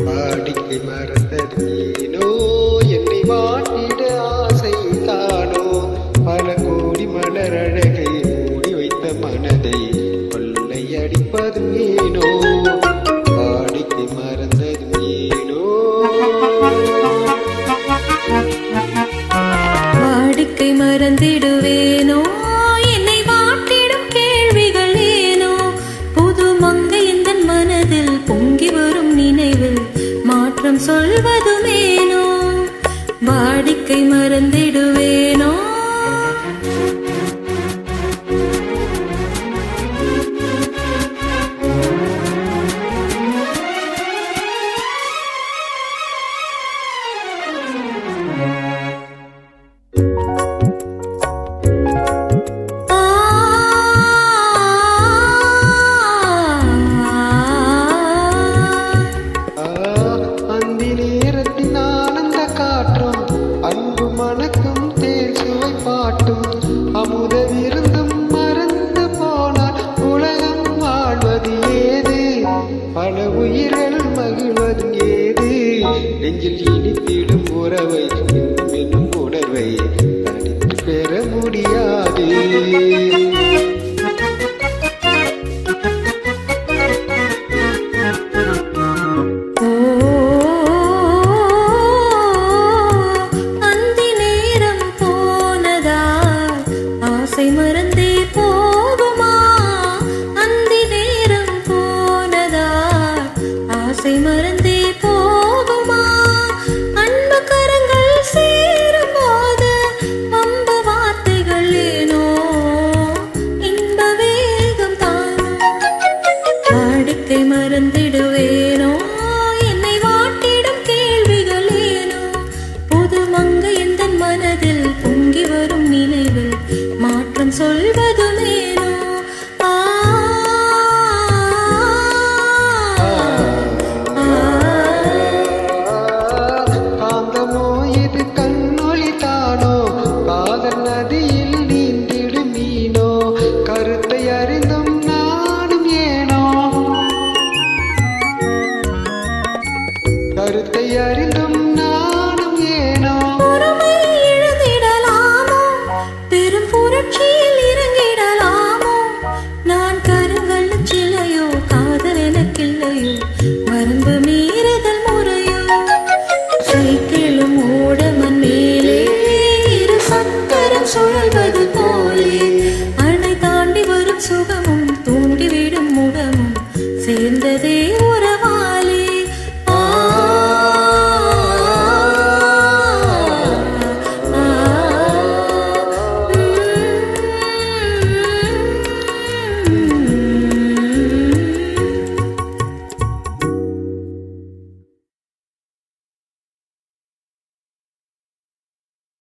வாடிக்கை மறந்தது ஏனோ என்னை வாட்டிட ஆசை தானோ பல கோடி மலர் அழகை மூடி வைத்த மனதை கொள்ளையடிப்பதும் ஏனோ வாடிக்கை மறந்தது ஏனோ வாடிக்கை மறந்திடுவேனோ என்னை வாட்டிடும் கேள்விகள் ஏனோ புது மங்கை இந்த மனதில் பொங்கி வரும் நினைவில் மாற்றம் சொல்வதுமேனோ வாடிக்கை மறந்திடுவேனோ அன்பு மணக்கும் தேன் சுவை பாட்டும் அமுத விருந்தும் மறந்து போனால் உலகம் வாழ்வது ஏது பல உயிர்கள் மகிழ்வது ஏது நெஞ்சில் இனித்திடும் உறவை என்னும் உணர்வை தனித்து பெற முடியாது ஆசை மறந்தே போகுமா அந்தி நேரம் போனதா ஆசை மறந்தே போகுமா அன்பு கரங்கள் சேரும் போது வம்ப வார்த்தைகள் ஏனோ இன்ப வேகம் தானோ வாடிக்கை மறந்திடுவேனோ என்னை வாட்டிடும் கேள்விகள் ஏனோ புது மங்கை எந்த மனதில் பொங்கி வரும் நினைவில் மாற்றம் சொல்வதுமேனோ காந்தமோ இது கண்ணொளி தானோ காதல் நதியில் நீந்திடும் மீனோ கருத்தை அறிந்தும் நானும் ஏனோ கருத்தை அறிந்தும் நானும் ஏனோ புரட்சியில் இறங்கிடலாமோ நான் கருங்கல் சிலையோ காதல் எனக்கில்லையோ